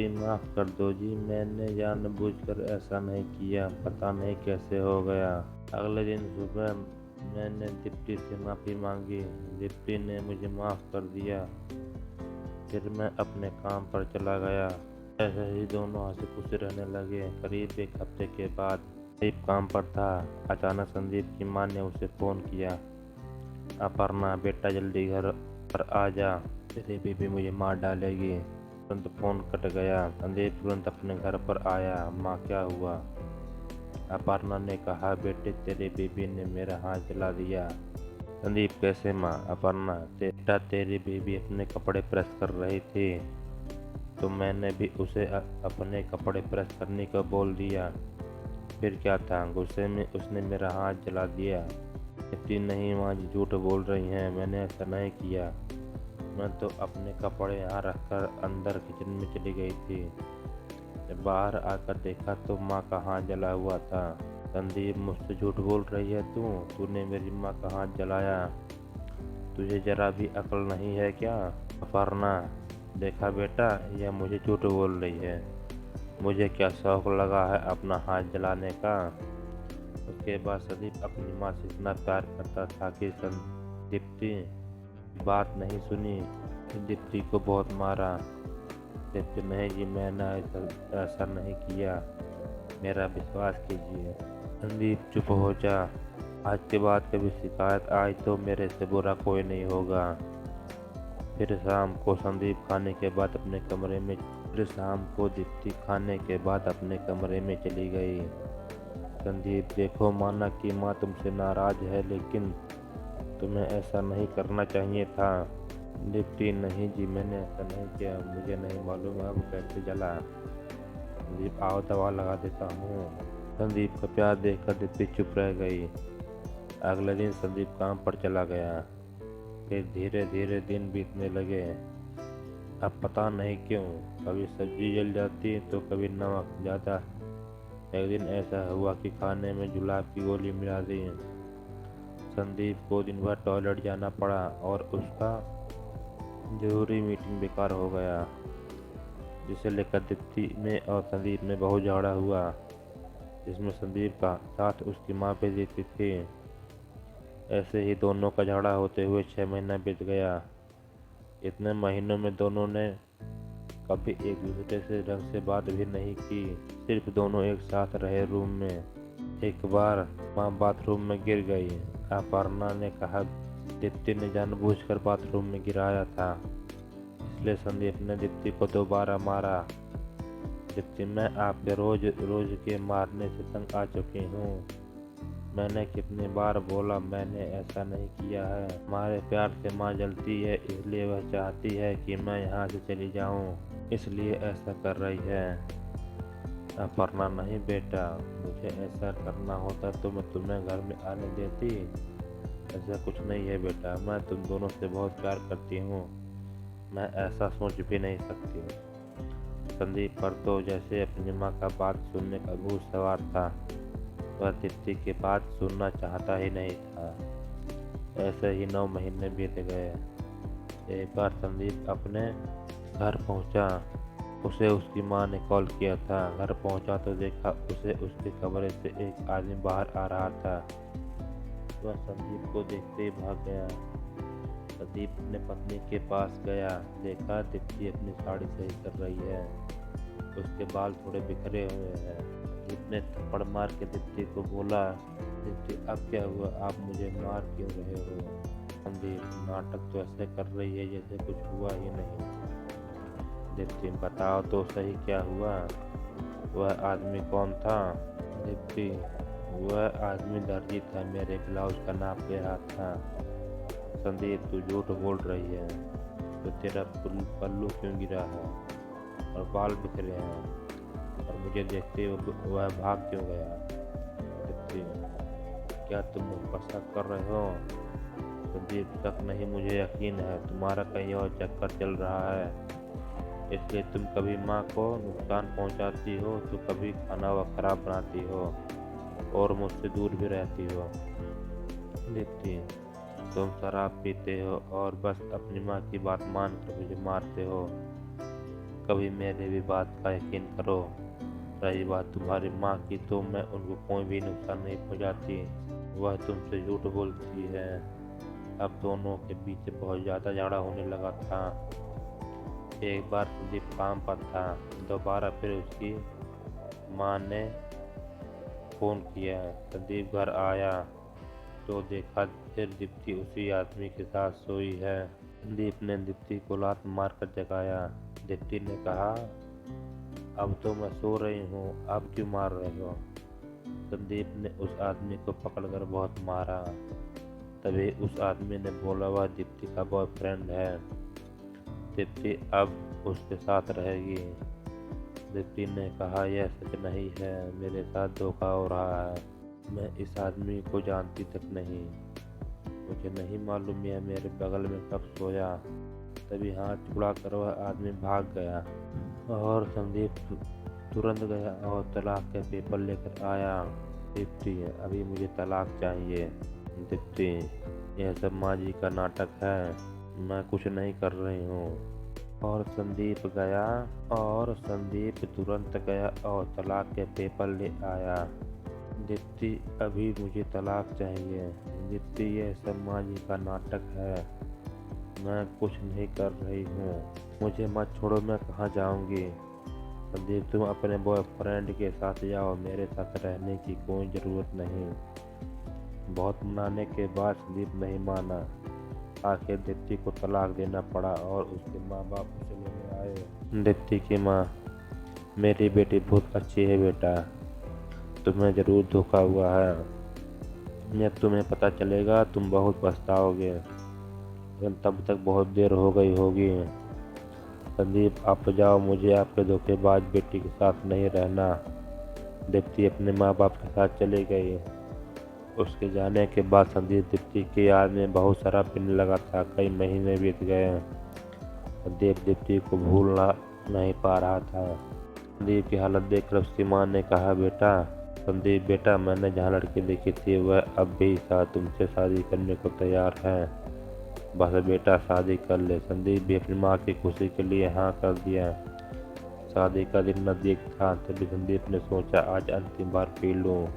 दीप्ति माफ़ कर दो जी, मैंने जानबूझकर ऐसा नहीं किया, पता नहीं कैसे हो गया। अगले दिन सुबह मैंने दीप्ति से माफ़ी मांगी। दीप्ति ने मुझे माफ़ कर दिया। फिर मैं अपने काम पर चला गया। ऐसे ही दोनों हंसी खुशी रहने लगे। करीब एक हफ्ते के बाद संदीप काम पर था। अचानक संदीप की माँ ने उसे फ़ोन किया। अपर्णा, बेटा जल्दी घर पर आ जा, तेरी बीबी मुझे मार डालेगी। तुरंत फ़ोन कट गया। संदीप तुरंत अपने घर पर आया। माँ, क्या हुआ? अपर्णा ने कहा, बेटे तेरी बीबी ने मेरा हाथ जला दिया। संदीप, कैसे माँ? अपर्णा, बेटा तेरी बीबी अपने कपड़े प्रेस कर रही थी तो मैंने भी उसे अपने कपड़े प्रेस करने को बोल दिया। फिर क्या था? गुस्से में उसने मेरा हाथ जला दिया। दीप्ति, नहीं माँ जी, झूठ बोल रही हैं, मैंने ऐसा नहीं किया। मैं तो अपने कपड़े यहाँ रखकर अंदर किचन में चली गई थी। जब बाहर आकर देखा तो माँ का हाथ जला हुआ था। संदीप, मुझसे झूठ बोल रही है तूने मेरी माँ का हाथ जलाया? तुझे जरा भी अकल नहीं है क्या? अपर्णा, देखा बेटा, यह मुझे झूठ बोल रही है। मुझे क्या शौक लगा है अपना हाथ जलाने का। उसके बाद संदीप अपनी माँ से इतना प्यार करता था कि दीप्ति बात नहीं सुनी। दीप्ति को बहुत मारा। दीप्ति, नहीं जी, मैंने ऐसा नहीं किया, मेरा विश्वास कीजिए। संदीप चुप हो जा। आज के बाद कभी शिकायत आई तो मेरे से बुरा कोई नहीं होगा। फिर शाम को दीप्ति खाने के बाद अपने कमरे में चली गई। संदीप, देखो, माना कि माँ तुमसे नाराज है, लेकिन तुम्हें ऐसा नहीं करना चाहिए था। दीप्ति, नहीं जी, मैंने ऐसा नहीं किया, मुझे नहीं मालूम अब कैसे जला। संदीप, आओ दवा लगा देता हूँ। संदीप का प्यार देखकर दीप्ति चुप रह गई। अगले दिन संदीप काम पर चला गया। फिर धीरे धीरे दिन बीतने लगे। अब पता नहीं क्यों कभी सब्जी जल जाती तो कभी नमक ज़्यादा। एक दिन ऐसा हुआ कि खाने में जुलाब की गोली मिला दी। संदीप को दिन भर टॉयलेट जाना पड़ा और उसका जरूरी मीटिंग बेकार हो गया, जिसे लेकर दीप्ति में और संदीप में बहुत झगड़ा हुआ, जिसमें संदीप का साथ उसकी माँ भी देती थी। ऐसे ही दोनों का झगड़ा होते हुए 6 महीना बीत गया। इतने महीनों में दोनों ने कभी एक दूसरे से ढंग से बात भी नहीं की, सिर्फ दोनों एक साथ रहे रूम में। एक बार माँ बाथरूम में गिर गई। अपर्णा ने कहा, दीप्ति ने जानबूझकर बाथरूम में गिराया था, इसलिए संदीप ने दीप्ति को दोबारा मारा। दीप्ति, मैं आपके रोज रोज के मारने से तंग आ चुकी हूँ। मैंने कितनी बार बोला, मैंने ऐसा नहीं किया है। हमारे प्यार से माँ जलती है, इसलिए वह चाहती है कि मैं यहाँ से चली जाऊँ, इसलिए ऐसा कर रही है। अपर्णा, नहीं बेटा, मुझे ऐसा करना होता तो मैं तुम्हें घर में आने देती। ऐसा कुछ नहीं है बेटा, मैं तुम दोनों से बहुत प्यार करती हूँ, मैं ऐसा सोच भी नहीं सकती। संदीप पर तो जैसे अपनी माँ का बात सुनने का भूत सवार था। वह दीप्ति की बात सुनना चाहता ही नहीं था। ऐसे ही 9 महीने बीत गए। एक बार संदीप अपने घर पहुंचा। उसे उसकी माँ ने कॉल किया था। घर पहुंचा तो देखा उसे उसके कमरे से एक आदमी बाहर आ रहा था। वह संदीप को देखते ही भाग गया। संदीप अपने पत्नी के पास गया, देखा दीप्ति अपनी साड़ी सही कर रही है, उसके बाल थोड़े बिखरे हुए हैं। संदीप ने थप्पड़ मार के दीप्ति को बोला, दीप्ति, अब क्या हुआ, आप मुझे मार क्यों रहे हो? संदीप, नाटक तो ऐसे कर रही है जैसे कुछ हुआ ही नहीं। दीप्ति, बताओ तो सही क्या हुआ? वह आदमी कौन था? दीप्ति, वह आदमी दर्जी था, मेरे ब्लाउज का नाप ले रहा था। संदीप, तू झूठ बोल रही है, तो तेरा पल्लू क्यों गिरा है और बाल बिखरे हैं, और मुझे देखते ही वह भाग क्यों गया? दीप्ति, क्या तुम मुझ पर शक कर रहे हो? संदीप, शक नहीं, मुझे यकीन है, तुम्हारा कहीं और चक्कर चल रहा है, इसलिए तुम कभी माँ को नुकसान पहुँचाती हो तो कभी खाना व खराब बनाती हो और मुझसे दूर भी रहती हो। दीप्ति, तुम शराब पीते हो और बस अपनी माँ की बात मानकर मुझे मारते हो। कभी मेरे भी बात का यकीन करो। रही बात तुम्हारी माँ की, तो मैं उनको कोई भी नुकसान नहीं पहुँचाती। वह तुमसे झूठ बोलती है। अब दोनों के बीच बहुत ज़्यादा झगड़ा होने लगा था। एक बार संदीप काम पर था, दोबारा फिर उसकी माँ ने फ़ोन किया। संदीप घर आया तो देखा फिर दीप्ति उसी आदमी के साथ सोई है। संदीप ने दीप्ति को लात मारकर जगाया। दीप्ति ने कहा, अब तो मैं सो रही हूँ, अब क्यों मार रहे हो? संदीप ने उस आदमी को पकड़कर बहुत मारा। तभी उस आदमी ने बोला, वह दीप्ति का बॉयफ्रेंड है, दीप्ति अब उसके साथ रहेगी। दीप्ति ने कहा, यह सच नहीं है, मेरे साथ धोखा हो रहा है। मैं इस आदमी को जानती तक नहीं, मुझे नहीं मालूम यह मेरे बगल में कब सोया। तभी हाथ छुड़ा कर वह आदमी भाग गया और संदीप तुरंत गया और तलाक के पेपर लेकर आया। दीप्ति, अभी मुझे तलाक चाहिए। दीप्ति, यह सब माँ जी का नाटक है, मैं कुछ नहीं कर रही हूँ। और संदीप तुरंत गया और तलाक के पेपर ले आया। दीप्ति, अभी मुझे तलाक चाहिए। दीप्ति, यह सब माँ जी का नाटक है, मैं कुछ नहीं कर रही हूँ, मुझे मत छोड़ो, मैं कहाँ जाऊँगी। संदीप, तुम अपने बॉयफ्रेंड के साथ जाओ, मेरे साथ रहने की कोई ज़रूरत नहीं। बहुत मनाने के बाद संदीप नहीं माना। आखिर दीप्ति को तलाक देना पड़ा और उसके माँ बाप उसे लेने आए। दीप्ति की माँ, मेरी बेटी बहुत अच्छी है बेटा, तुम्हें ज़रूर धोखा हुआ है। जब तुम्हें पता चलेगा तुम बहुत पछताओगे, लेकिन तब तक बहुत देर हो गई होगी। संदीप, आप जाओ, मुझे आपके धोखेबाज बेटी के साथ नहीं रहना। दीप्ति अपने माँ बाप के साथ चली गई। उसके जाने के बाद संदीप दीप्ति की याद में बहुत सारा पीने लगा था। कई महीने बीत गए। संदीप दीप्ति को भूलना नहीं पा रहा था। संदीप की हालत देखकर उसकी माँ ने कहा, संदीप बेटा, मैंने जहाँ लड़की देखी थी वह अब भी तुमसे शादी करने को तैयार है। बस बेटा शादी कर ले। संदीप भी अपनी माँ की खुशी के लिए हाँ कर दिया। शादी का दिन नज़दीक था, तभी संदीप ने सोचा आज अंतिम बार पी लूँ,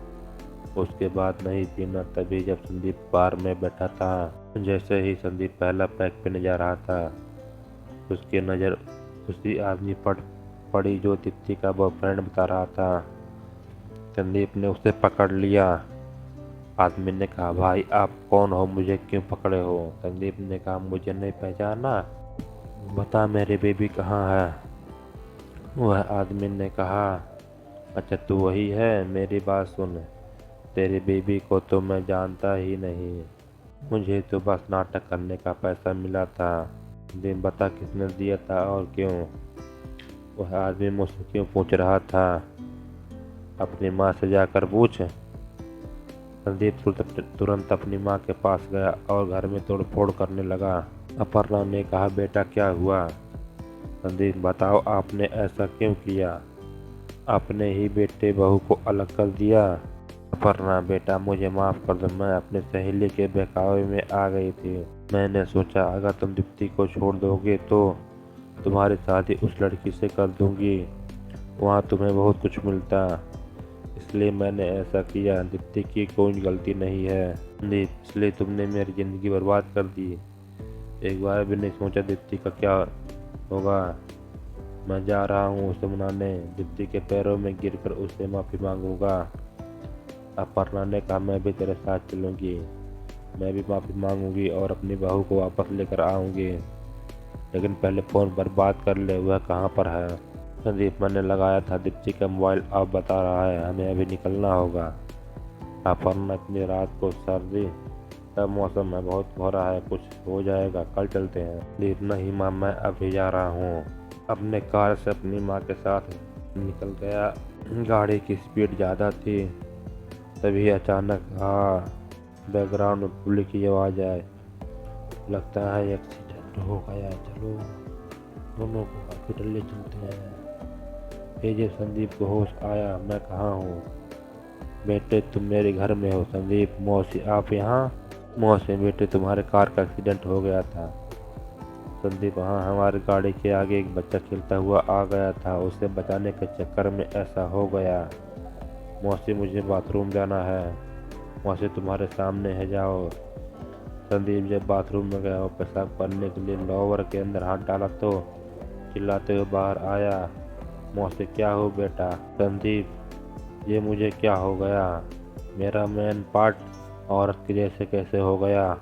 उसके बाद नहीं पीना। तभी जब संदीप बार में बैठा था, जैसे ही संदीप पहला पैक पीने जा रहा था, उसकी नज़र उसी आदमी पर पड़ी जो दीप्ति का बॉयफ्रेंड बता रहा था। संदीप ने उसे पकड़ लिया। आदमी ने कहा, भाई आप कौन हो, मुझे क्यों पकड़े हो? संदीप ने कहा, मुझे नहीं पहचाना, बता मेरी बेबी कहाँ है? वह आदमी ने कहा, अच्छा तू वही है, मेरी बात सुन, तेरी बेबी को तो मैं जानता ही नहीं, मुझे तो बस नाटक करने का पैसा मिला था। दिन बता किसने दिया था और क्यों? वह आदमी मुझसे क्यों पूछ रहा था? अपनी माँ से जाकर पूछ। संदीप तुरंत अपनी माँ के पास गया और घर में तोड़फोड़ करने लगा। अपर्णा ने कहा, बेटा क्या हुआ? संदीप, बताओ आपने ऐसा क्यों किया? अपने ही बेटे बहू को अलग कर दिया। अपर्णा, बेटा मुझे माफ़ कर दो, मैं अपनी सहेली के बहकावे में आ गई थी। मैंने सोचा अगर तुम दीप्ति को छोड़ दोगे तो तुम्हारी शादी उस लड़की से कर दूंगी, वहाँ तुम्हें बहुत कुछ मिलता, इसलिए मैंने ऐसा किया। दीप्ति की कोई गलती नहीं है संदीप, इसलिए तुमने मेरी ज़िंदगी बर्बाद कर दी। एक बार भी नहीं सोचा दीप्ति का क्या होगा। मैं जा रहा हूँ उसे मनाने, दीप्ति के पैरों में गिरकर उससे माफ़ी मांगूंगा। अपर्णा ने कहा, मैं भी तेरे साथ चलूँगी, मैं भी माफ़ी मांगूंगी और अपनी बहू को वापस लेकर आऊँगी, लेकिन पहले फ़ोन पर बात कर ले, वह कहाँ पर है? संदीप, मैंने लगाया था, दीप्ति का मोबाइल अब बता रहा है हमें अभी निकलना होगा। अपर्णा, इतनी रात को सर्दी, तब मौसम में बहुत हो रहा है, कुछ हो जाएगा, कल चलते हैं। संदीप, नहीं माँ, मैं अभी जा रहा हूँ। अपने कार से अपनी माँ के साथ निकल गया। गाड़ी की स्पीड ज़्यादा थी। तभी अचानक बैकग्राउंड में पुलिस की आवाज़ आए, लगता है एक्सीडेंट हो गया, चलो दोनों को हॉस्पिटल ले चलते हैं। फिर जब संदीप को होश आया, मैं कहाँ हूँ? बेटे तुम मेरे घर में हो। संदीप, मौसी आप यहाँ? मौसी बेटे तुम्हारे कार का एक्सीडेंट हो गया था, संदीप, हाँ, हमारी गाड़ी के आगे एक बच्चा खेलता हुआ आ गया था, उसे बचाने के चक्कर में ऐसा हो गया। मौसी, मुझे बाथरूम जाना है। मौसी, तुम्हारे सामने है, जाओ। संदीप जब बाथरूम में गया और पेशाब करने के लिए लोअर के अंदर हाथ डाला तो चिल्लाते हुए बाहर आया। मौसी, क्या हो बेटा? संदीप, ये मुझे क्या हो गया? मेरा मेन पार्ट औरत के जैसे कैसे हो गया?